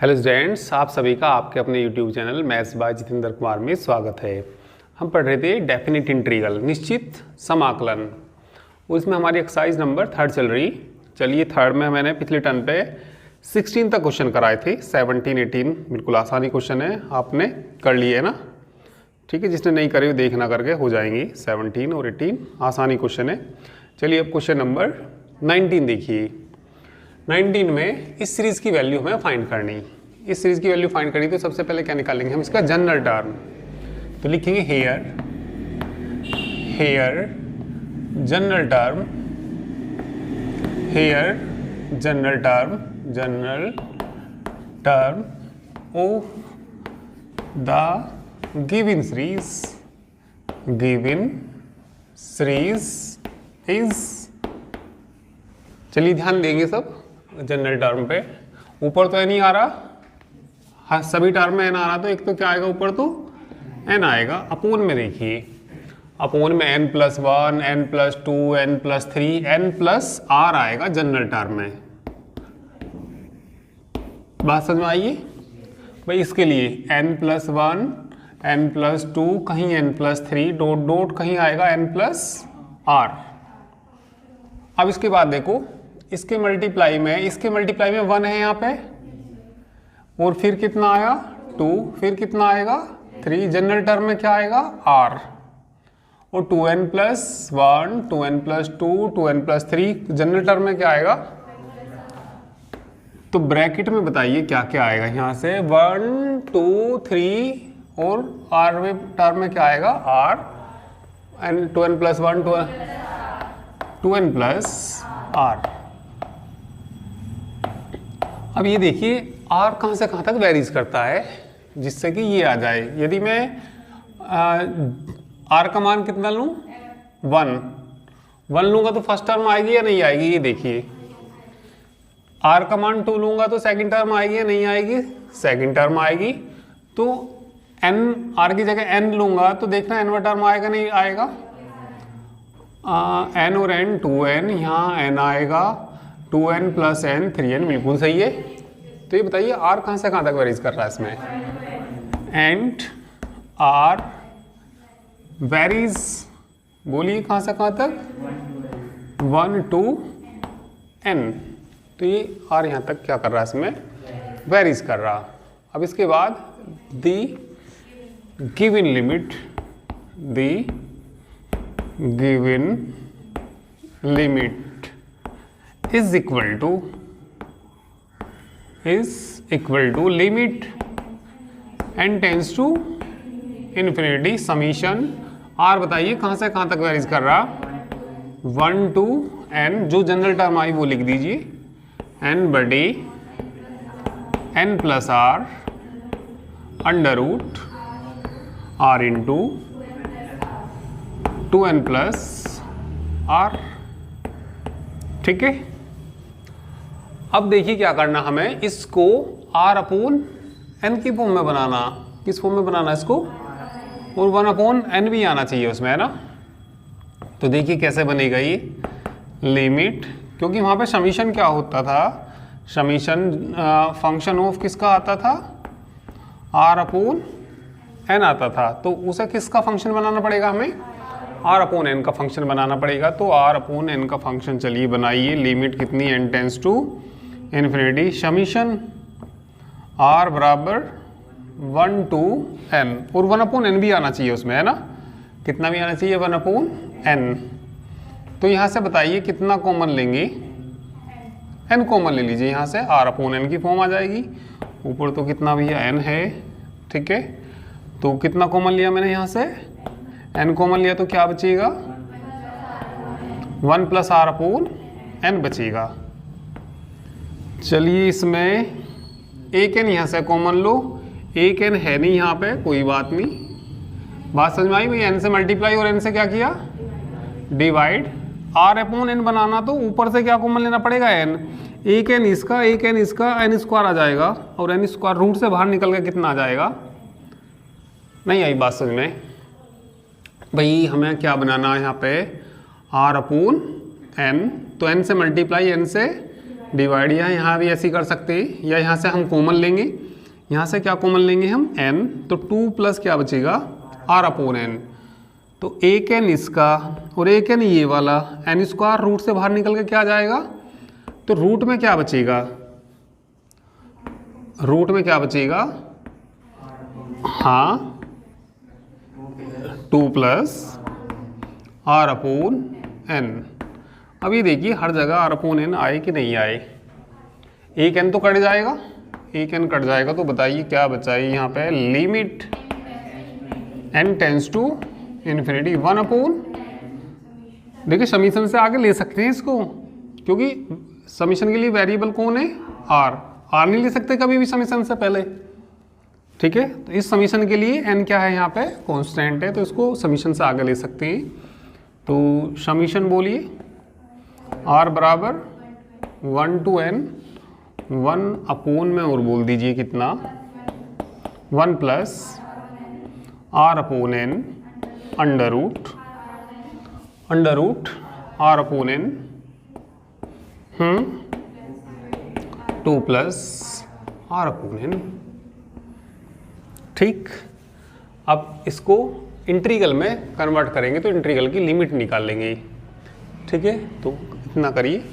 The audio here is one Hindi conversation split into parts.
हेलो स्टूडेंट्स, आप सभी का आपके अपने YouTube channel maths by Jitendra Kumar में स्वागत है। हम पढ़ रहे थे डेफिनेट इंटीग्रल, निश्चित समाकलन। उसमें हमारी एक्सरसाइज नंबर 3 चल रही। चलिए 3 में मैंने पिछले टर्न पे 16 तक क्वेश्चन कराए थे। 17, 18 बिल्कुल आसानी क्वेश्चन है, आपने कर लिए है ना। ठीक है, जिसने नहीं करे देखना करके हो जाएंगी। 17 और 18 आसानी क्वेश्चन है। चलिए अब क्वेश्चन नंबर 19 देखिए। 19 में इस सीरीज की वैल्यू हमें फाइंड करनी। इस सीरीज की वैल्यू फाइंड करनी तो सबसे पहले क्या निकालेंगे हम, इसका जनरल टर्म। तो लिखेंगे here general term, here general term of the given series is. चलिए ध्यान देंगे सब जनरल टर्म पे। ऊपर तो एन ही आ रहा, हाँ सभी टर्म में एन आ रहा, तो एक तो क्या आएगा ऊपर, तो एन आएगा। अपोन में देखिए, अपोन में n+1, n+2, n+3, n+r आएगा जनरल टर्म में। बात समझ में आइए भाई। इसके लिए n+1, n+2, कहीं n+3, डॉट डॉट कहीं आएगा n+r। अब इसके बाद देखो, इसके मल्टीप्लाई में 1 है यहाँ पे, और फिर कितना आया 2, फिर कितना आएगा 3। जनरल टर्म में क्या आएगा r, और 2n+1, 2n+2, 2n+3 general term में क्या आएगा। तो ब्रैकेट में बताइए क्या क्या आएगा यहाँ से, 1, 2, 3, और r टर्म में क्या आएगा r, एंड 2n+1, 2n+r। अब ये देखिए r कहाँ से कहाँ तक वेरीज करता है, जिससे कि ये आ जाए। यदि मैं r का मान कितना लूँ 1 लूँगा तो फर्स्ट टर्म आएगी या नहीं आएगी, ये देखिए। r का मान 2 लूँगा तो सेकंड टर्म आएगी या नहीं आएगी, सेकंड टर्म आएगी। तो n, r की जगह n लूँगा तो देखना n टर्म आएगा नहीं आएगा। n और n 2n, यहाँ n आएगा 2n + n 3n, बिल्कुल सही है। तो ये बताइए r कहाँ से कहाँ तक वेरीज कर रहा है इसमें, एंड r वेरीज, बोलिए कहाँ से कहाँ तक, 1 to n। तो ये r यहाँ तक क्या कर रहा है इसमें, वेरीज कर रहा। अब इसके बाद the given limit is equal to limit n tends to infinity summation r। बताइए कहाँ से कहाँ तक वेरीज कर रहा, 1 to n, जो जनरल टर्म आई वो लिख दीजिए, n बटे n+r √ r इंटू 2n+r। ठीक है। अब देखिए क्या करना हमें, इसको r/n की फॉर्म में बनाना। किस फॉर्म में बनाना इसको, और 1/n भी आना चाहिए उसमें, है ना। तो देखिए कैसे बनेगा ये लिमिट, क्योंकि वहाँ पे समीशन क्या होता था, समीशन फंक्शन ऑफ किसका आता था, r/n आता था। तो उसे किसका फंक्शन बनाना पड़ेगा हमें, r/n का फंक्शन बनाना पड़ेगा। तो r/n का फंक्शन चलिए बनाइए। लिमिट कितनी, n tends to infinity, summation r बराबर 1 to n, और 1/n भी आना चाहिए उसमें, है ना। कितना भी आना चाहिए, 1/n। तो यहाँ से बताइए कितना कॉमन लेंगे, n कॉमन ले लीजिए यहाँ से, r/n की फॉर्म आ जाएगी। ऊपर तो कितना भैया n है, ठीक है। तो कितना कॉमन लिया मैंने यहाँ से, n कॉमन लिया तो क्या बचेगा, 1 + r/n बचेगा। चलिए इसमें एक n यहाँ से कॉमन लो, एक n है नहीं यहाँ पे, कोई बात नहीं। बात समझ में आई भाई। n से मल्टीप्लाई और n से क्या किया, डिवाइड। r/n बनाना तो ऊपर से क्या कॉमन लेना पड़ेगा, n। एक n इसका, एक n इसका, n² आ जाएगा, और n² रूट से बाहर निकल के कितना आ जाएगा। नहीं आई बात समझ में भाई। हमें क्या बनाना है यहाँ पे, r/n, तो n से मल्टीप्लाई n से डिवाइड, या यहाँ भी ऐसे ही कर सकते हैं, या यहाँ से हम कॉमन लेंगे। यहाँ से क्या कॉमन लेंगे हम, n, तो 2 प्लस क्या बचेगा, r अपॉन n। तो एक n इसका और एक n ये वाला, n स्क्वायर रूट से बाहर निकल के क्या आ जाएगा, तो रूट में क्या बचेगा, रूट में क्या बचेगा, हाँ 2 प्लस r अपॉन n। अब ये देखिए हर जगह r अपॉन n आए कि नहीं आए, एक n तो कट जाएगा, एक n कट जाएगा, तो बताइए क्या बचा है यहाँ पे, limit n tends to infinity 1 upon, देखिए समीशन से आगे ले सकते हैं इसको, क्योंकि समीशन के लिए वेरिएबल कौन है, r नहीं ले सकते कभी भी समीशन से पहले, ठीक है। तो इस समीशन के लिए n क्या है यहाँ पे, कांस्टेंट है, तो इसको समीशन से आगे ले सकते हैं। तो समीशन बोलिए r बराबर 1 to n, 1 अपॉन में और बोल दीजिए कितना, 1 plus r upon n under root r upon n 2 plus r upon n। ठीक, अब इसको इंटीग्रल में कन्वर्ट करेंगे तो इंटीग्रल की लिमिट निकाल लेंगे, ठीक है। तो इतना करिए,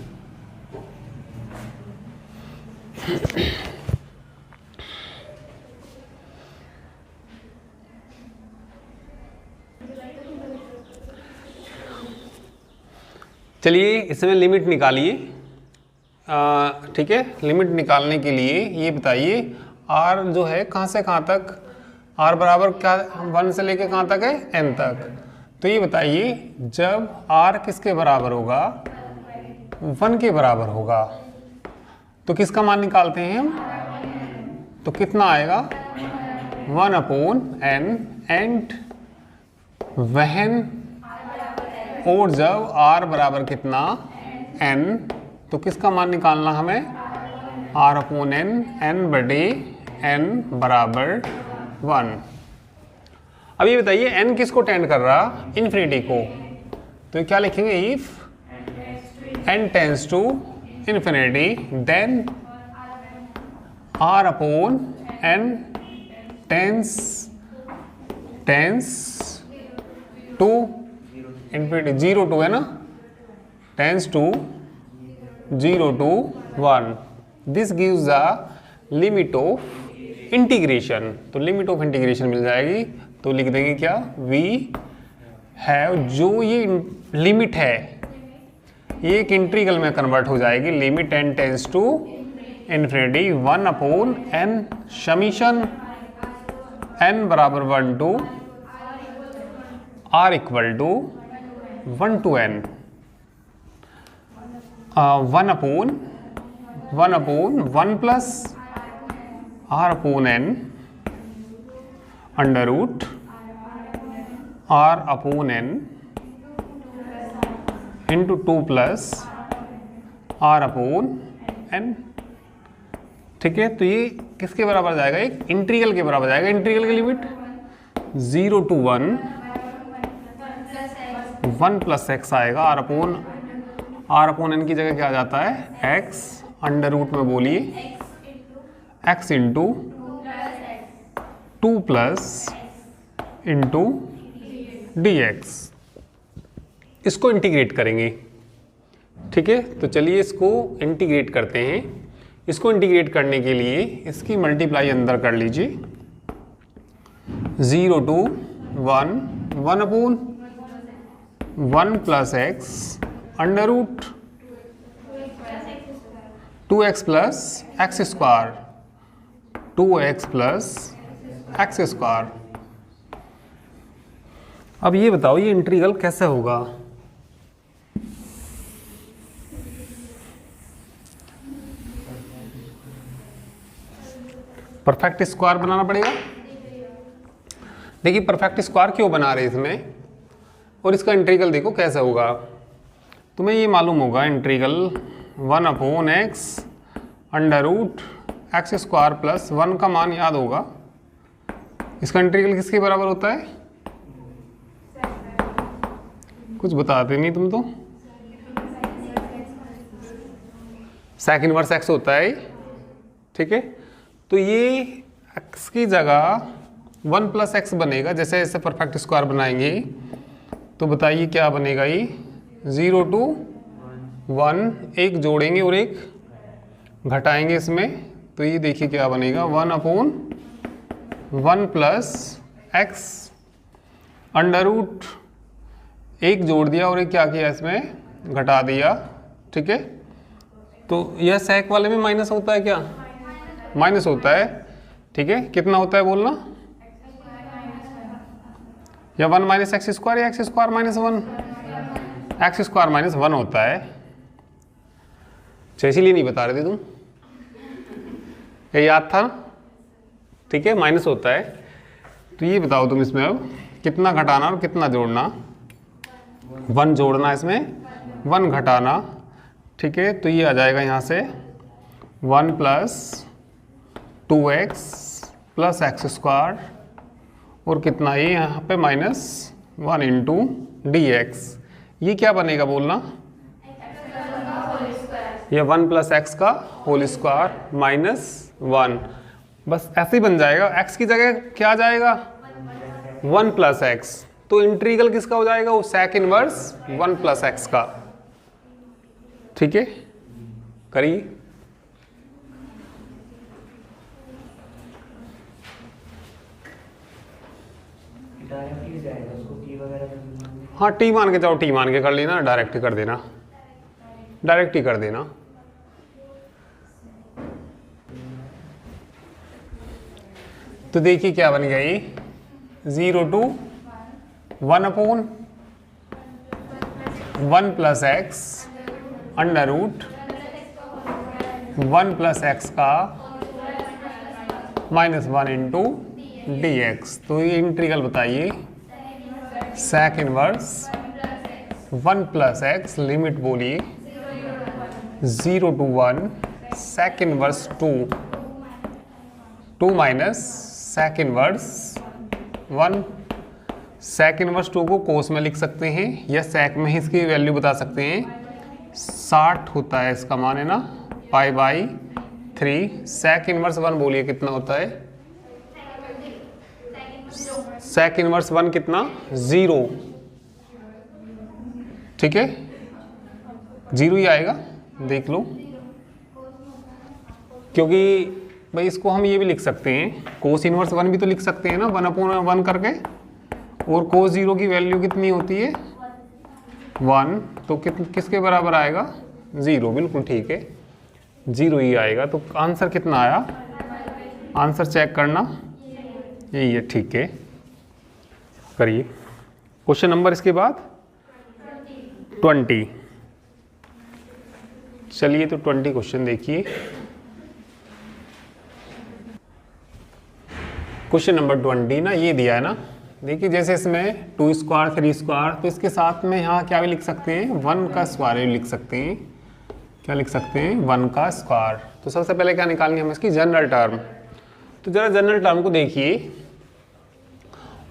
चलिए इसमें लिमिट निकालिए, ठीक है। लिमिट निकालने के लिए ये बताइए r जो है कहाँ से कहाँ तक, r बराबर क्या 1 से लेके कहाँ तक है, n तक। तो ये बताइए जब r किसके बराबर होगा, 1 के बराबर होगा, तो किसका मान निकालते हैं हम, तो कितना आएगा 1 अपॉन n, एंड वहन, और जब r बराबर कितना n, तो किसका मान निकालना हमें, r अपॉन n, n बटे n बराबर 1। अब ये बताइए n किसको टेंड कर रहा, इन्फिनिटी को, तो क्या लिखेंगे, if n tends to infinity then r upon n tends to infinity, 0 to है ना, tends to 0 to 1, this gives the limit of integration. तो लिमिट ऑफ इंटीग्रेशन मिल जाएगी, तो लिख देंगे क्या, वी हैव, जो ये लिमिट है ये एक इंटीग्रल में कन्वर्ट हो जाएगी, limit n tends to infinity 1 upon n summation n बराबर 1 to r equal to 1 to n, 1 upon 1 plus r upon n under root r upon n into 2 plus r upon n, ठीक है। तो ये किसके बराबर जाएगा, एक इंटीग्रल के बराबर जाएगा। इंटीग्रल की लिमिट 0 to 1 प्लस x आएगा, r अपॉन n की जगह क्या आ जाता है, x अंडर रूट में बोलिए x into 2 plus into dx, इसको इंटीग्रेट करेंगे, ठीक है। तो चलिए इसको इंटीग्रेट करते हैं। इसको इंटीग्रेट करने के लिए इसकी मल्टीप्लाई अंदर कर लीजिए, 0 to 1 upon 1 plus x under root 2x plus x square, 2x plus x square. अब ये बताओ ये इंटीग्रल कैसे होगा, परफेक्ट स्क्वायर बनाना पड़ेगा। देखिए परफेक्ट स्क्वायर क्यों बना रहे इसमें, और इसका इंटीग्रल देखो कैसे होगा। तुम्हें ये मालूम होगा integral 1 upon x under root x square plus 1 का मान याद होगा। इसका इंटीग्रल किसके बराबर होता है, कुछ बताते नहीं तुम तो। sec इनवर्स x होता है, ठीक है। तो ये x की जगह 1 प्लस एक्स बनेगा। जैसे जैसे परफेक्ट स्क्वायर बनाएंगे तो बताइए क्या बनेगा, ये 0 to 1, एक जोड़ेंगे और एक घटाएंगे इसमें, तो ये देखिए क्या बनेगा 1/1 प्लस एक्स अंडर रूट, एक जोड़ दिया और एक क्या किया इसमें घटा दिया, ठीक है। तो यह सेक वाले में माइनस होता है क्या, माइनस होता है, ठीक है। कितना होता है बोलना, या 1 माइनस एक्स स्क्वायर या x square minus 1, x square minus 1 होता है। अच्छा इसीलिए नहीं बता रहे थे तुम, ये याद था, ठीक है, माइनस होता है। तो ये बताओ तुम इसमें अब कितना घटाना और कितना जोड़ना, 1 जोड़ना इसमें 1 घटाना, ठीक है। तो ये आ जाएगा यहाँ से 1 plus 2x plus x square और कितना ये यहाँ पे माइनस 1 इंटू डी एक्स। ये क्या बनेगा बोलना, ये 1 प्लस एक्स का होल स्क्वायर माइनस 1, बस ऐसे ही बन जाएगा। x की जगह क्या आ जाएगा 1 प्लस एक्स, तो इंटीग्रल किसका हो जाएगा, वो सेक इनवर्स 1 प्लस एक्स का, ठीक है। करिए, हाँ टी मान के जाओ, टी मान के कर लेना, डायरेक्ट ही कर देना, डायरेक्ट ही कर देना। तो देखिए क्या बन गया ये 0 to 1/1 plus x under root 1 plus x का माइनस 1 इंटू डी एक्स। तो ये इंटीग्रल बताइए sec inverse 1 plus x, limit बोलिए 0 to 1 sec inverse 2 minus sec inverse 1। Sec inverse 2 को कोस में लिख सकते हैं या सेक में ही इसकी वैल्यू बता सकते हैं, 60 होता है इसका मान, है ना, π/3। सेक इनवर्स 1 बोलिए कितना होता है, सेक इनवर्स 1 कितना 0, ठीक है, 0 ही आएगा, देख लो। क्योंकि भाई इसको हम ये भी लिख सकते हैं, कोस इनवर्स 1 भी तो लिख सकते हैं ना 1/1 करके, और कोस 0 की वैल्यू कितनी होती है 1, तो किसके बराबर आएगा 0, बिल्कुल ठीक है, 0 ही आएगा। तो आंसर कितना आया, आंसर चेक करना, यही है, ठीक है। करिए क्वेश्चन नंबर इसके बाद 20। चलिए तो 20 क्वेश्चन देखिए। क्वेश्चन नंबर 20 ना ये दिया है ना, देखिए जैसे इसमें 2 स्क्वायर 3 स्क्वायर, तो इसके साथ में यहाँ क्या भी लिख सकते हैं 1 का स्क्वायर भी लिख सकते हैं, क्या लिख सकते हैं 1 का स्क्वायर। तो सबसे पहले क्या निकालेंगे हम इसकी जनरल टर्म। तो जरा जनरल टर्म को देखिए,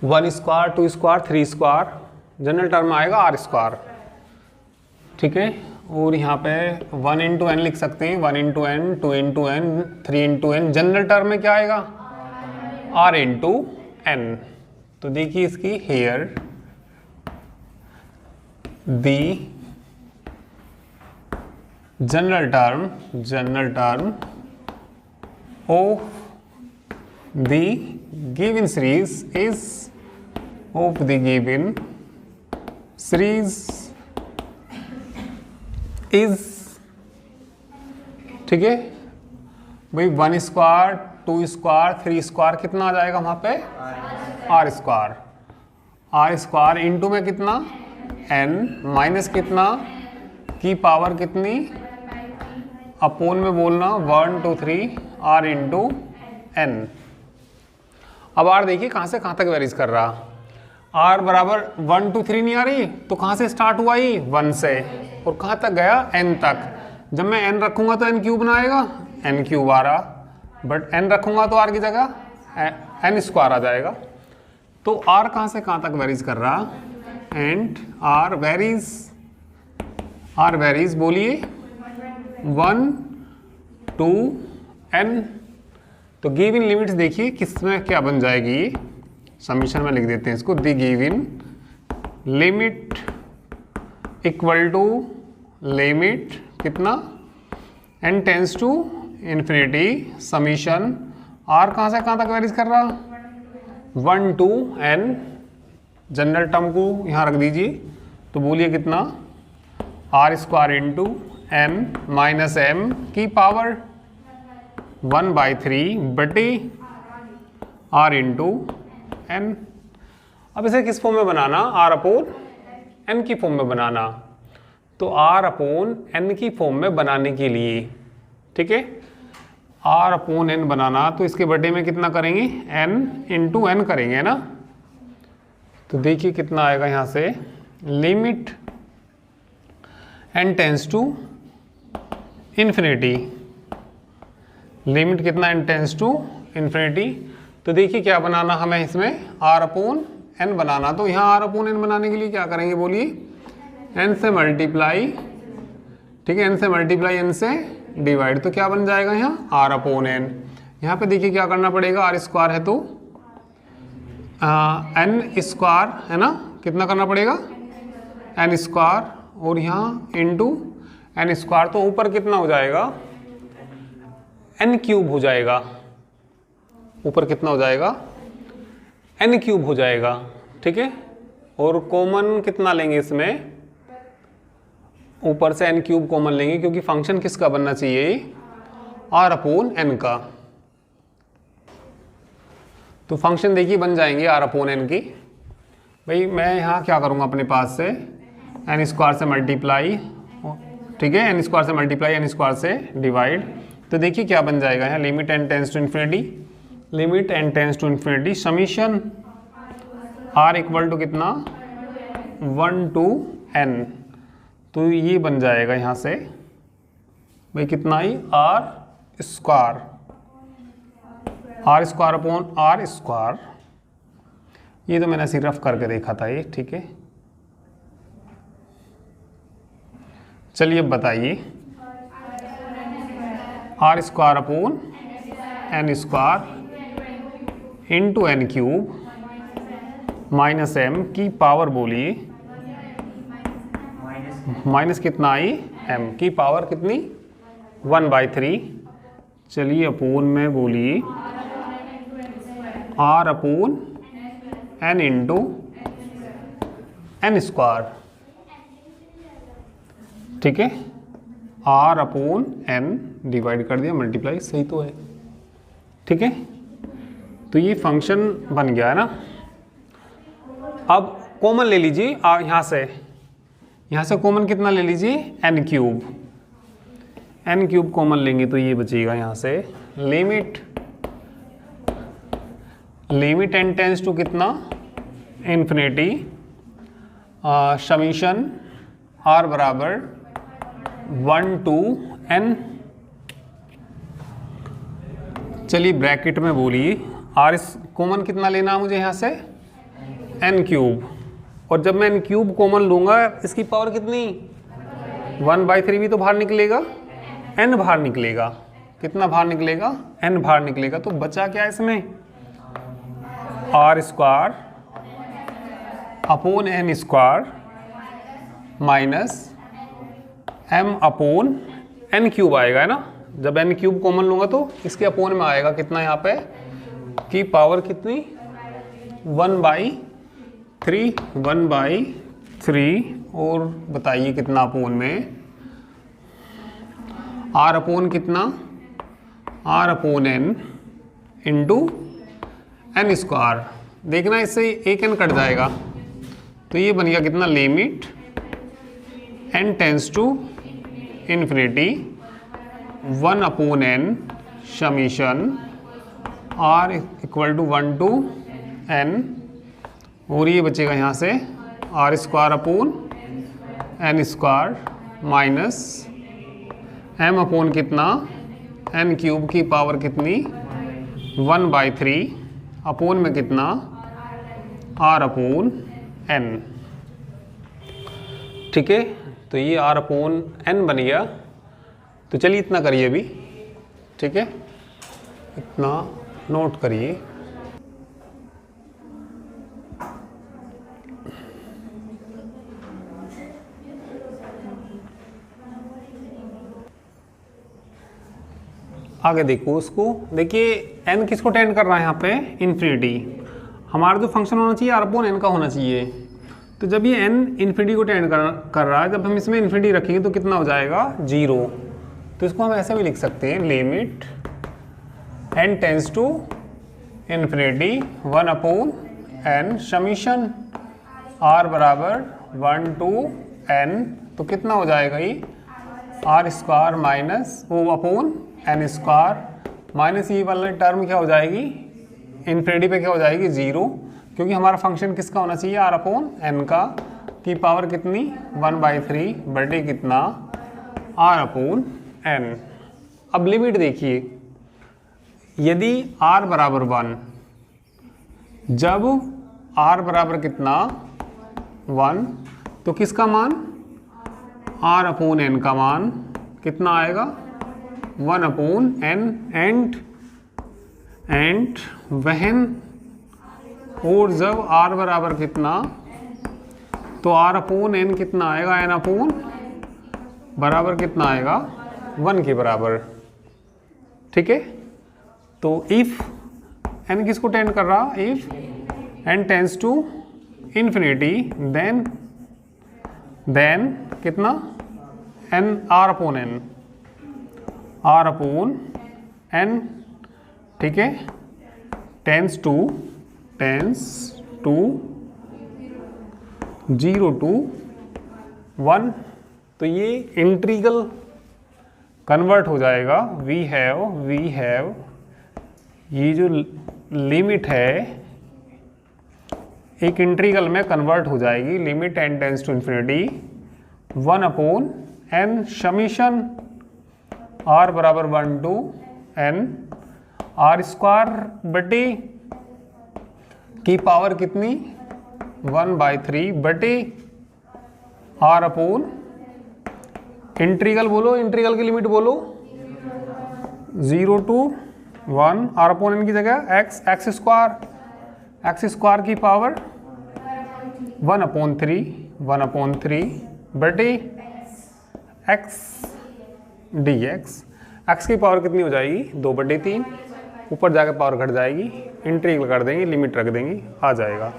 1 square 2 square 3 square, general term आएगा r स्क्वायर, ठीक है। और यहाँ पे 1 इंटू एन लिख सकते हैं, 1 into n 2 into n 3 into n, general term में क्या आएगा r इंटू एन। तो देखिए इसकी here the general term of the given series is of the given series is, ठीक है भाई, 1 स्क्वायर 2 स्क्वायर 3 स्क्वायर कितना आ जाएगा वहां पे r स्क्वायर इंटू में कितना n माइनस कितना की पावर कितनी अपोन में बोलना 1 2 3 r इंटू n। अब r देखिए कहां से कहां तक वेरीज कर रहा, r बराबर 1 2 3 नहीं आ रही, तो कहां से स्टार्ट हुआ ये 1 से, और कहां तक गया n तक। जब मैं n रखूंगा तो n क्यूब बनाएगा, n क्यूब आ रहा, बट n रखूंगा तो r की जगह n स्क्वायर आ जाएगा। तो r कहां से कहां तक वेरीज कर रहा, एंड r वेरीज बोलिए 1 टू एन। तो गिवन लिमिट्स देखिए किसमें क्या बन जाएगी, समीशन में लिख देते हैं इसको, the given limit equal to limit कितना n tends to infinity summation r कहाँ से कहाँ तक वेरीज कर रहा, 1 to n। जनरल टर्म को यहाँ रख दीजिए, तो बोलिए कितना, r square into m minus m की पावर 1/3 बटे r इंटू n। अब इसे किस फॉर्म में बनाना, r अपॉन n की फॉर्म में बनाना। तो r अपॉन n की फॉर्म में बनाने के लिए, ठीक है, r अपॉन n बनाना, तो इसके बटे में कितना करेंगे, n इंटू n करेंगे ना। तो देखिए कितना आएगा यहाँ से, limit n tends to infinity, limit कितना n टेंस टू इन्फिनिटी। तो देखिए क्या बनाना हमें इसमें, r अपॉन n बनाना। तो यहाँ r अपॉन n बनाने के लिए क्या करेंगे, बोलिए n से मल्टीप्लाई, ठीक है, n से मल्टीप्लाई n से डिवाइड। तो क्या बन जाएगा यहाँ, r अपॉन n। यहाँ पे देखिए क्या करना पड़ेगा, r स्क्वायर है तो n स्क्वायर है ना, कितना करना पड़ेगा, n स्क्वायर, और यहाँ इंटू n स्क्वायर, तो ऊपर कितना हो जाएगा, n क्यूब हो जाएगा, ऊपर कितना हो जाएगा, n क्यूब हो जाएगा, ठीक है। और कॉमन कितना लेंगे इसमें, ऊपर से n क्यूब कॉमन लेंगे, क्योंकि फंक्शन किसका बनना चाहिए, r अपॉन n का। तो फंक्शन देखिए बन जाएंगे r अपॉन n की। भाई मैं यहाँ क्या करूँगा, अपने पास से n स्क्वायर से मल्टीप्लाई, ठीक है, n स्क्वायर से मल्टीप्लाई n स्क्वायर से डिवाइड। तो देखिए क्या बन जाएगा यहाँ, limit n tends to infinity, limit n tends to infinity summation r equal to कितना, 1 to n। तो ये बन जाएगा यहाँ से भाई कितना ही, r square, r square upon r square. ये तो मैंने सिर्फ करके देखा था ये, ठीक है। चलिए अब बताइए, r square upon n square into n cube minus m की पावर, बोलिए माइनस कितना आई, m की पावर कितनी, 1/3। चलिए अपोन में बोलिए r upon n into n square, ठीक है, r अपॉन n डिवाइड कर दिया, मल्टीप्लाई, सही तो है, ठीक है। तो ये फंक्शन बन गया है ना। अब कॉमन ले लीजिए यहाँ से कॉमन कितना ले लीजिए, n क्यूब कॉमन लेंगे तो ये बचेगा यहाँ से, लिमिट n टेंस टू कितना, इन्फिनिटी, समीशन r बराबर 1 to n। चलिए ब्रैकेट में बोलिए, r कॉमन कितना लेना है मुझे यहाँ से, n क्यूब, और जब मैं n क्यूब कॉमन लूँगा इसकी पावर कितनी, 1/3 भी तो बाहर निकलेगा, n बाहर निकलेगा, कितना बाहर निकलेगा, n बाहर निकलेगा। तो बचा क्या इसमें, r square upon n square minus m upon n cube आएगा, है ना। जब n क्यूब कॉमन लूँगा तो इसके अपोन में आएगा कितना, यहाँ पे की पावर कितनी, 1/3। और बताइए कितना अपोन में, r अपोन कितना, r upon n into n square. देखना इससे एक n कट जाएगा, तो ये बन गया कितना, limit n tends to infinity 1 upon n summation r equal to 1 to n। और ये बचेगा यहाँ से r square upon n square minus m upon कितना, n क्यूब की पावर कितनी, 1/3 अपॉन में कितना, r अपॉन n, ठीक है। तो ये r अपॉन n बन गया। तो चलिए इतना करिए अभी, ठीक है, इतना नोट करिए। आगे देखो उसको, देखिए n किसको टेंड कर रहा है यहाँ पे, इन्फिनिटी। हमारा जो फंक्शन होना चाहिए r/n का होना चाहिए। तो जब ये n इन्फिनिटी को टेंड कर रहा है, जब हम इसमें इन्फिनिटी रखेंगे तो कितना हो जाएगा, 0। तो इसको हम ऐसे भी लिख सकते हैं, limit n tends to infinity 1/n summation r बराबर 1 to n। तो कितना हो जाएगा ये, r² माइनस वो अपॉन n स्क्वायर माइनस ये वाला टर्म क्या हो जाएगी, इन्फिनिटी पे क्या हो जाएगी, 0। क्योंकि हमारा फंक्शन किसका होना चाहिए, r/n का, की पावर कितनी 1/3 बटे कितना, r/n। अब लिमिट देखिए, यदि r बराबर 1, जब r बराबर कितना 1, तो किसका मान, r/n का मान कितना आएगा, 1/n। एंड वहन, और जब r बराबर कितना, तो r/n कितना आएगा, n/, बराबर कितना आएगा, 1 के बराबर। ठीक है, तो इफ n किसको टेंड कर रहा, if n tends to infinity then कितना, n r/n, r/n। ठीक है, टेंस टू 0 to 1। तो ये इंटीग्रल कन्वर्ट हो जाएगा, वी हैव ये जो लिमिट है एक इंटीग्रल में कन्वर्ट हो जाएगी, limit n tends to infinity 1/n summation r बराबर 1 to n, r² बटे की पावर कितनी 1/3 बटे r/, इंटीग्रल बोलो, इंटीग्रल की लिमिट बोलो, 0 to 1, r/n की जगह x स्क्वायर की पावर 1/3 बटे x dx। x की पावर कितनी हो जाएगी, 2/3, ऊपर जाकर पावर घट जाएगी, इंटीग्रल कर देंगे, लिमिट रख देंगे, आ जाएगा।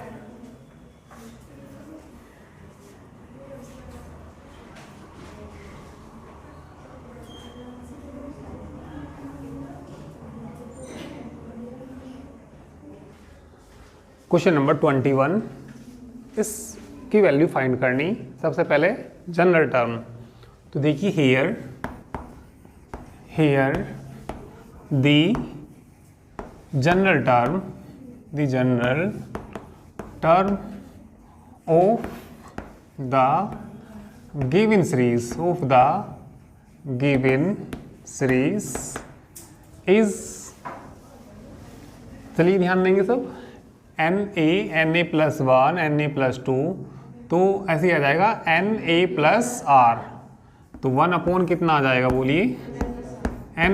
क्वेश्चन नंबर 21, इसकी वैल्यू फाइंड करनी। सबसे पहले जनरल टर्म, तो देखिए here the general term of the given series is, चलिए ध्यान देंगे सब, na+1 na+2, तो ऐसे आ जाएगा na+r। तो 1/, कितना आ जाएगा बोलिए, na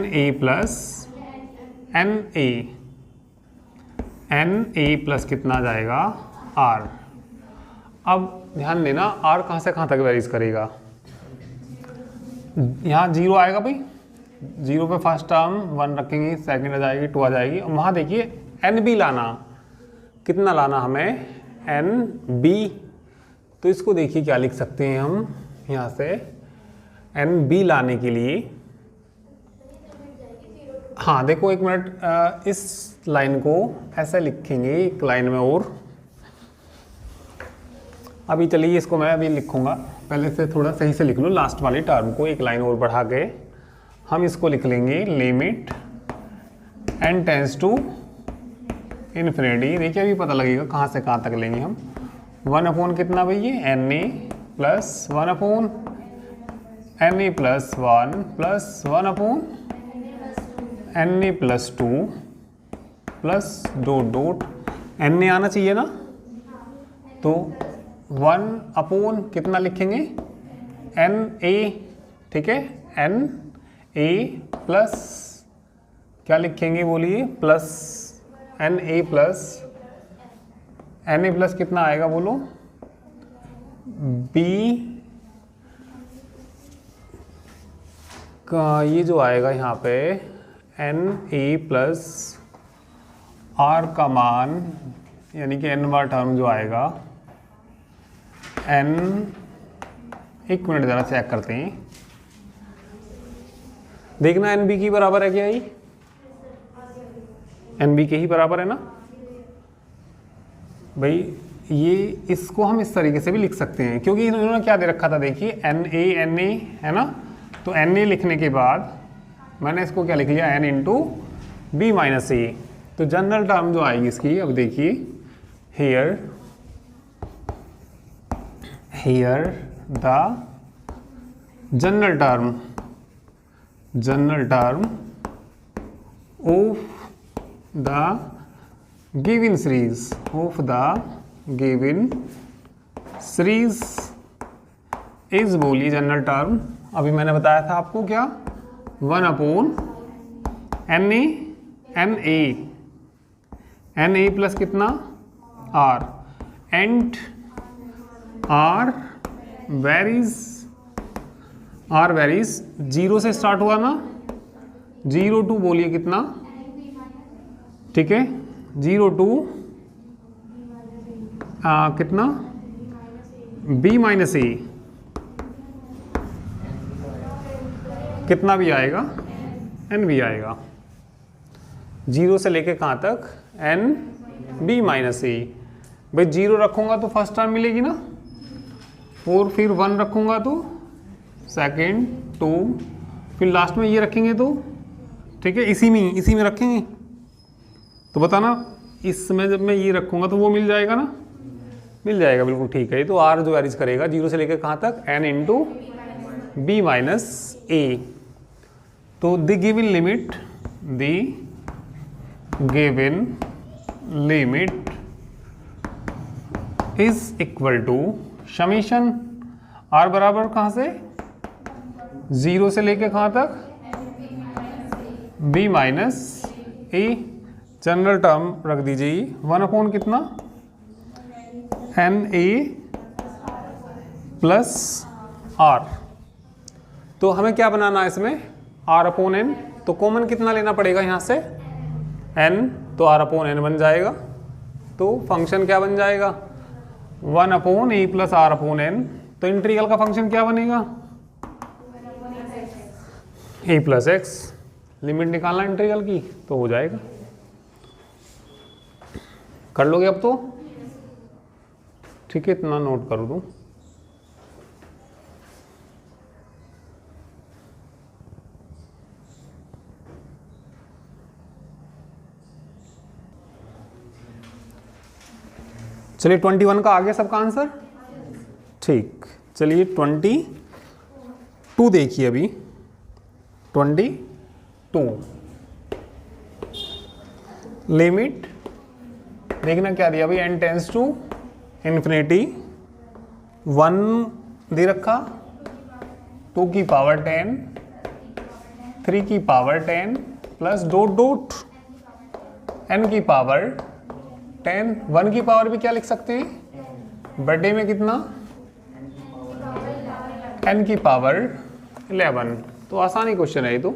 प्लस कितना आ जाएगा, r। अब ध्यान देना, r कहाँ से कहाँ तक वेरीज करेगा, यहाँ 0 आएगा भाई, 0 पे फर्स्ट टर्म 1 रखेंगे, सेकंड आ जाएगी, 2 आ जाएगी। और वहाँ देखिए nb लाना, कितना लाना हमें, nb। तो इसको देखिए क्या लिख सकते हैं हम, यहाँ से nb लाने के लिए, हाँ देखो एक मिनट, इस लाइन को ऐसे लिखेंगे एक लाइन में, और अभी चलिए इसको मैं अभी लिखूंगा, पहले से थोड़ा सही से लिख लो, लास्ट वाली टर्म को एक लाइन और बढ़ा के हम इसको लिख लेंगे, limit n tends to infinity. देखिए अभी पता लगेगा कहाँ से कहाँ तक लेंगे हम, 1/, कितना भाई ये na+1/, na+1 plus 1/, na+2 plus dot na आना चाहिए ना, तो 1/, कितना लिखेंगे, na। ठीक है, na प्लस क्या लिखेंगे बोलिए, प्लस NA प्लस कितना आएगा बोलो, B का ये जो आएगा यहाँ पे NA प्लस R का मान, यानी कि n बार टर्म जो आएगा n, एक मिनट ज़रा चेक करते हैं, देखना NB की बराबर है क्या, ये NB के ही बराबर है ना भाई। ये इसको हम इस तरीके से भी लिख सकते हैं, क्योंकि इन्होंने क्या दे रखा था, देखिए NA है ना, तो NA लिखने के बाद मैंने इसको क्या लिख लिया, N into B minus A। तो जनरल टर्म जो आएगी इसकी, अब देखिए here the general term of the given series is, बोलिए जनरल टर्म, अभी मैंने बताया था आपको क्या, 1/NA प्लस कितना R, एंड R वेरीज 0 से स्टार्ट हुआ ना, 0 to बोलिए कितना, ठीक है, 0 to कितना, B माइनस A, कितना भी आएगा, N भी आएगा, 0 से लेके कहाँ तक, NB माइनस A। भाई 0 रखूँगा तो फर्स्ट टर्म मिलेगी ना, और फिर 1 रखूँगा तो सेकेंड, 2, फिर लास्ट में ये रखेंगे तो, ठीक है, इसी में रखेंगे तो बताना, इसमें जब मैं ये रखूँगा तो वो मिल जाएगा ना, मिल जाएगा, बिल्कुल ठीक है। तो R जो वेरीज करेगा 0 से लेकर कहाँ तक, N into B minus A। तो the given limit is equal to summation R बराबर कहाँ से, 0 से लेके कहाँ तक, B minus A। General term रख दीजिए 1 कितना, NA प्लस R। तो हमें क्या बनाना है इसमें, R/N। तो कॉमन कितना लेना पड़ेगा यहाँ से, N, तो R/N बन जाएगा। तो फंक्शन क्या बन जाएगा, 1/A प्लस R/N। तो इंटीग्रल का फंक्शन क्या बनेगा, A प्लस एक्स। लिमिट निकालना इंटीग्रल की तो हो जाएगा, कर लोगे अब तो, ठीक है, इतना नोट कर दूं। चलिए 21 का आ गया सबका आंसर, ठीक। चलिए 22 देखिए, अभी 22 लिमिट देखना क्या दिया भाई, n टेंस टू इन्फिनिटी, 1 दे रखा, 2 की पावर 10, 3 की power 10 plus dot dot n की पावर 10। 1 की पावर भी क्या लिख सकते हैं, बर्थडे में कितना, n की पावर 11। तो आसानी क्वेश्चन है ये। तो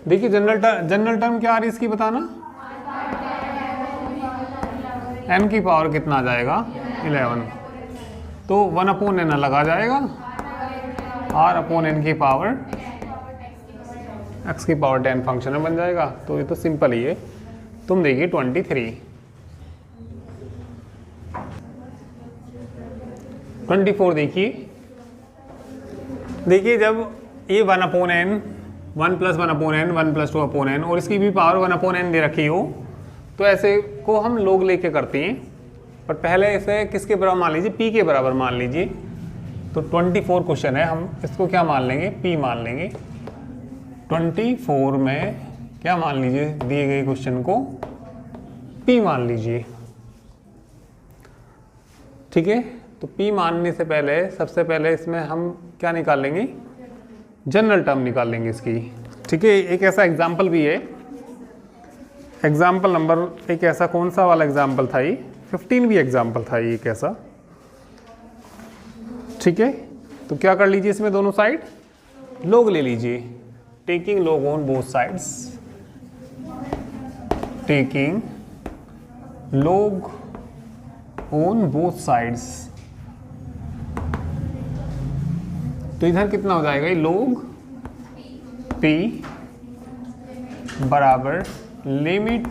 देखिए जनरल टर्म क्या आ रही है इसकी बताना, n की पावर कितना आ जाएगा, 11। तो 1/n लगा जाएगा, R/n की पावर x की पावर 10 फंक्शन में बन जाएगा। तो ये तो सिंपल ही है। तुम देखिए 24 देखिए जब ये 1/n 1 + 1/n 1 + 2/n और इसकी भी पावर 1/n दे रखी हो, तो ऐसे को हम लोग लेके करते हैं। पर पहले इसे किसके बराबर मान लीजिए, p के बराबर मान लीजिए। तो 24 क्वेश्चन है, हम इसको क्या मान लेंगे, p मान लेंगे। 24 में क्या मान लीजिए, दिए गए क्वेश्चन को p मान लीजिए, ठीक है। तो p मानने से पहले सबसे पहले इसमें हम क्या निकाल लेंगे, जनरल टर्म निकाल लेंगे इसकी, ठीक है। एक ऐसा एग्जाम्पल भी है, एग्जाम्पल नंबर एक ऐसा कौन सा वाला एग्जाम्पल था ये, 15 भी एग्जाम्पल था ये कैसा, ठीक है। तो क्या कर लीजिए इसमें दोनों साइड log ले लीजिए, taking log on both sides, taking log on both sides. तो इधर कितना हो जाएगा ये log p बराबर limit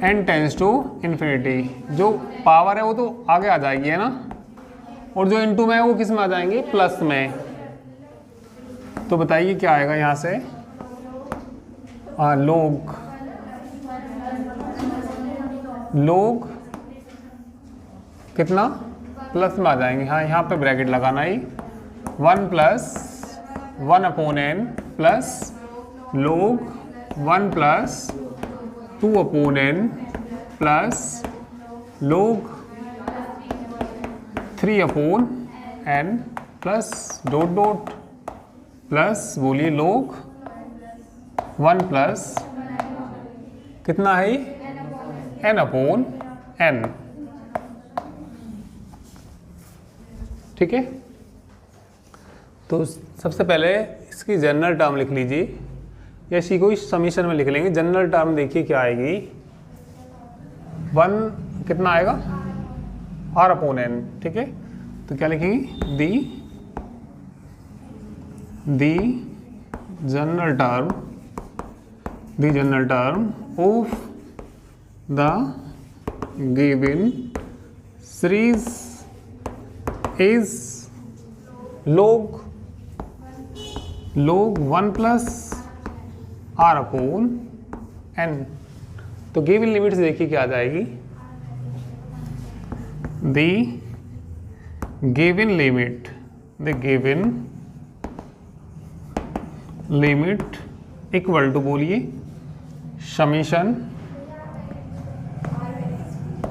n tends to infinity, जो पावर है वो तो आगे आ जाएगी है ना, और जो इनटू में है वो किस में आ जाएंगे, प्लस में। तो बताइए क्या आएगा यहाँ से, log कितना प्लस में आ जाएंगे, हाँ यहाँ पे ब्रैकेट लगाना ही, 1 plus 1/n plus log 1 plus 2/n plus log 3/n plus dot dot plus बोलिए log 1 प्लस कितना है n/n, ठीक है। तो सबसे पहले इसकी जनरल टर्म लिख लीजिए, या इसी को समीशन में लिख लेंगे। जनरल टर्म देखिए क्या आएगी, 1 कितना आएगा r/n, ठीक है। तो क्या लिखेंगे, the general term of the given series is log 1 plus r/n। तो गिवन लिमिट से देखिए क्या आ जाएगी, the given limit equal to बोलिए समीशन,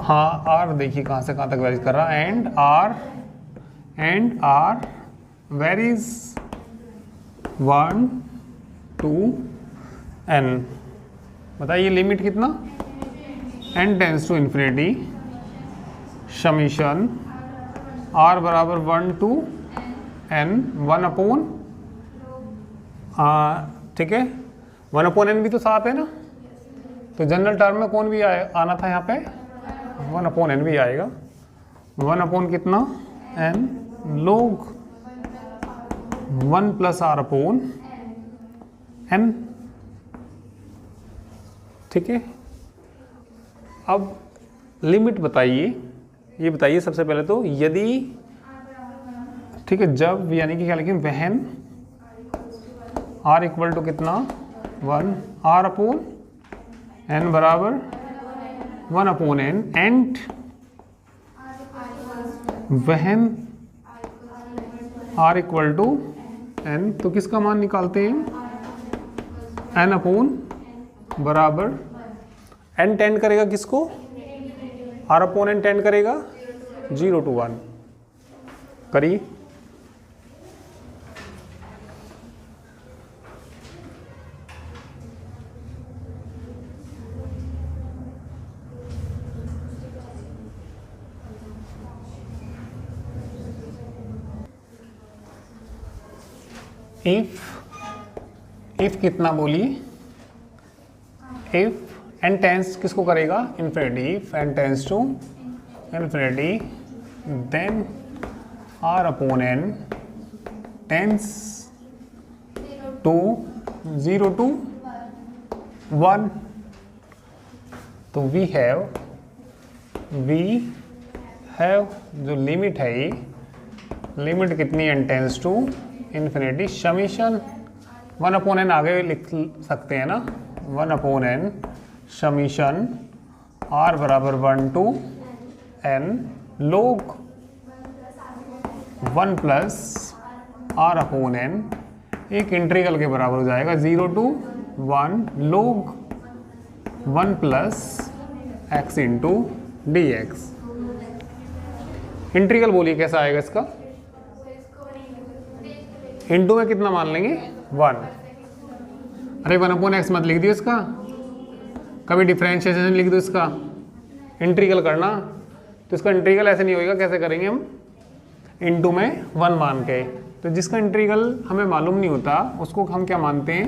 हाँ r देखिए कहाँ से कहाँ तक वेरीज कर रहा है, and r varies 1 to n। बताइए लिमिट कितना, n tends to infinity summation r बराबर 1 to n 1/, ठीक है, 1/n भी तो साथ है ना, तो जनरल टर्म में कौन भी आना था यहाँ पे, 1/n भी आएगा, 1/ कितना n log 1 प्लस r/n, ठीक है। अब लिमिट बताइए, ये बताइए सबसे पहले तो, यदि ठीक है, जब यानी कि क्या लिखें, वहन r इक्वल टू कितना 1 r/n बराबर 1/n, एंड वहन r इक्वल टू n, तो किसका मान निकालते हैं, n/, बराबर n टेंड करेगा किसको, r/n टेंड करेगा 0 to 1, करिए। इफ कितना बोलिए, इफ n टेंस किसको करेगा, infinity, if n tends to infinity then r/n tends to 0 to 1। तो वी हैव जो लिमिट है, ये लिमिट कितनी, n tends to infinity summation 1/n आगे लिख सकते हैं ना, 1/n समीशन r बराबर 1 to n log 1 plus r/n, एक इंटीग्रल के बराबर हो जाएगा 0 to 1 log 1 plus x into dx। Integral बोलिए कैसा आएगा इसका, इंटू में कितना मान लेंगे 1, अरे 1/x मत लिख दियो इसका, कभी डिफरेंशिएशन लिख दो इसका, इंटीग्रल करना, तो इसका इंटीग्रल ऐसे नहीं होगा, कैसे करेंगे हम, इनटू में 1 मान के। तो जिसका इंटीग्रल हमें मालूम नहीं होता उसको हम क्या मानते हैं,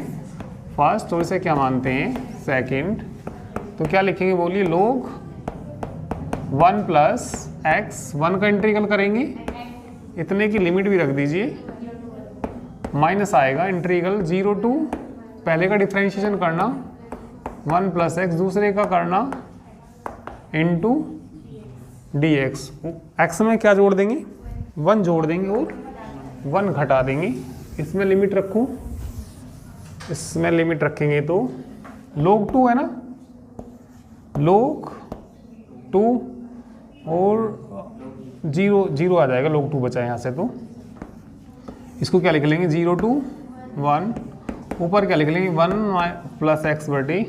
फर्स्ट, और इसे क्या मानते हैं, सेकंड। तो क्या लिखेंगे बोलिए, लोग 1 प्लस एक्स, 1 का इंटीग्रल करेंगे, इतने की लिमिट भी रख दीजिए, माइनस आएगा इंटीग्रल 0 टू, पहले का डिफरेंशिएशन करना 1 प्लस एक्स, दूसरे का करना इंटू डी एक्स। एक्स में क्या जोड़ देंगे, 1 जोड़ देंगे और 1 घटा देंगे। इसमें लिमिट रखूँ, इसमें लिमिट रखेंगे तो log 2 है ना, log 2 और 0 आ जाएगा, log 2 बचा यहाँ से, तो इसको क्या लिख लेंगे, 0 टू 1, ऊपर क्या लिख लेंगे 1 प्लस एक्स बटे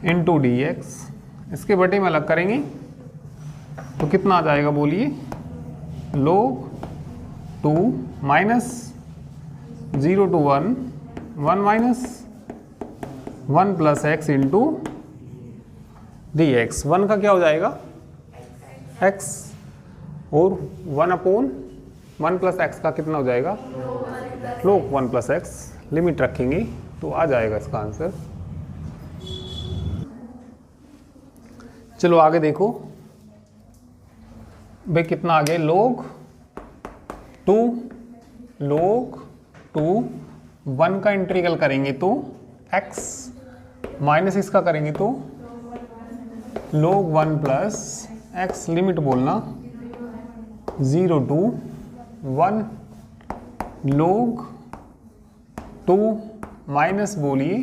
इंटू डी एक्स, इसके बटे में अलग करेंगे तो कितना आ जाएगा बोलिए, log 2 minus 0 to 1, 1 minus 1 plus x into d x. 1 का क्या हो जाएगा x, और 1 अपॉन 1 प्लस एक्स का कितना हो जाएगा, log 1 प्लस एक्स, लिमिट रखेंगे तो आ जाएगा इसका आंसर। चलो आगे देखो भाई कितना आ गया, log 2 1 का इंटीग्रल करेंगे तो x, माइनस इसका करेंगे तो log 1 प्लस एक्स, लिमिट बोलना 0 टू 1, log 2 माइनस बोलिए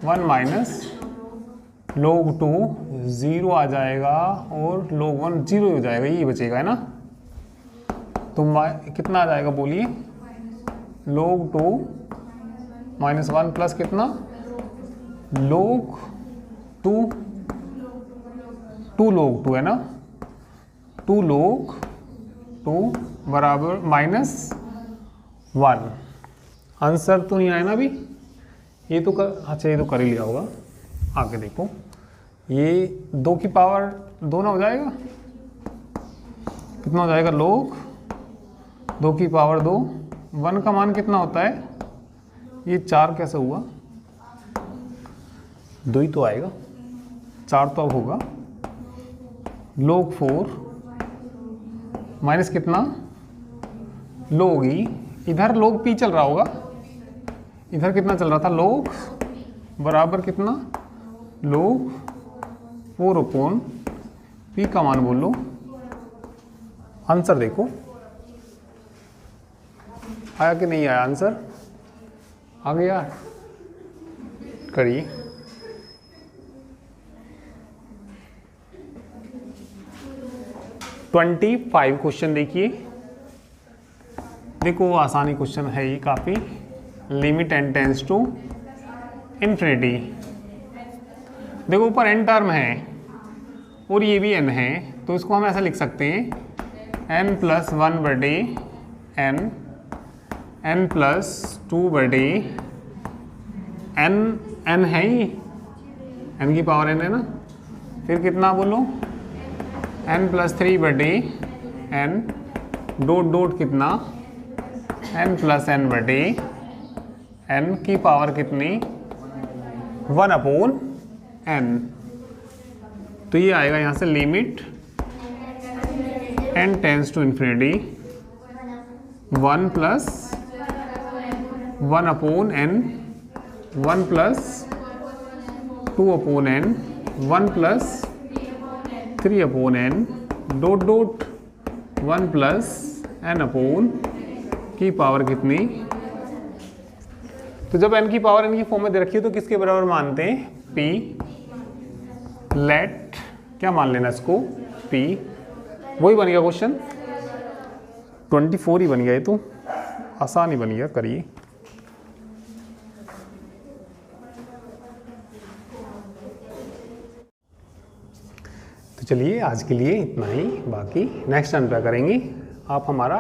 1 माइनस log 2 0 आ जाएगा और log 1 0 हो जाएगा, ये बचेगा है ना। तो कितना आ जाएगा बोलिए, log 2 माइनस 1 प्लस कितना, log 2 log 2 है ना, 2 log 2 बराबर माइनस 1। आंसर तो नहीं आया ना अभी, ये तो अच्छा ये तो कर ही लिया होगा। आगे देखो, ये 2 की पावर 2 ना हो जाएगा, कितना हो जाएगा, log 2 की पावर 2, 1 का मान कितना होता है, ये 4 कैसे हुआ, 2 ही तो आएगा, 4 तो अब होगा, log 4 माइनस कितना, log e, इधर log p चल रहा होगा, इधर कितना चल रहा था, log बराबर कितना, log 4 अपॉन p का मान बोल लो। आंसर देखो आया कि नहीं आया, आंसर आ गया, करिए। ट्वेंटी 25 क्वेश्चन देखिए, देखो आसानी क्वेश्चन है ये काफ़ी, limit n tends to infinity. देखो ऊपर n टर्म है और ये भी n है, तो इसको हम ऐसा लिख सकते हैं n प्लस 1 बटे n, n प्लस 2 बटे n है ही, n की पावर n है ना, फिर कितना बोलो n प्लस 3 बटे n, डॉट डॉट कितना n प्लस n बटे n की पावर कितनी 1 अपॉन n। तो ये आएगा यहाँ से limit n tends to infinity 1 plus 1 upon n, 1 plus 2 upon n, 1 plus 3 upon n, dot dot 1 plus n upon की पावर कितनी। तो जब n की पावर n की फॉर्म में दे रखी है तो किसके बराबर मानते हैं, p, लेट क्या मान लेना इसको, p, वही बन गया क्वेश्चन 24 ही बन गया, ये तो आसान ही बन गया, करिए। तो चलिए आज के लिए इतना ही, बाकी नेक्स्ट टाइम क्या करेंगे, आप हमारा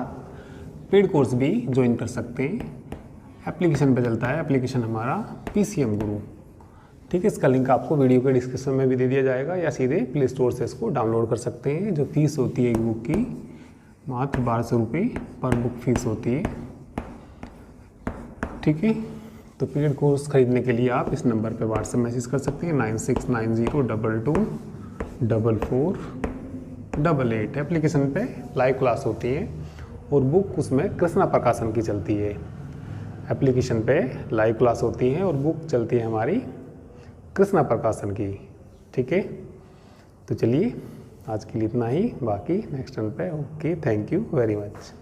पेड कोर्स भी ज्वाइन कर सकते हैं, एप्लीकेशन पे चलता है, एप्लीकेशन हमारा PCM गुरु। ठीक है, इसका लिंक आपको वीडियो के डिस्क्रिप्शन में भी दे दिया जाएगा या सीधे प्ले स्टोर से इसको डाउनलोड कर सकते हैं। जो फीस होती है एक बुक की मात्र 1200 रुपये पर बुक फीस होती है। ठीक है, तो पेड कोर्स खरीदने के लिए आप इस नंबर पे व्हाट्सएप मैसेज कर सकते हैं 9690224488। एप्लीकेशन पे लाइव क्लास होती है और बुक उसमें कृष्णा प्रकाशन की चलती है। एप्लीकेशन पे लाइव क्लास होती है और बुक चलती है हमारी कृष्णा प्रकाशन की। ठीक है, तो चलिए आज के लिए इतना ही, बाकी नेक्स्ट टर्न पे। Okay, thank you very much.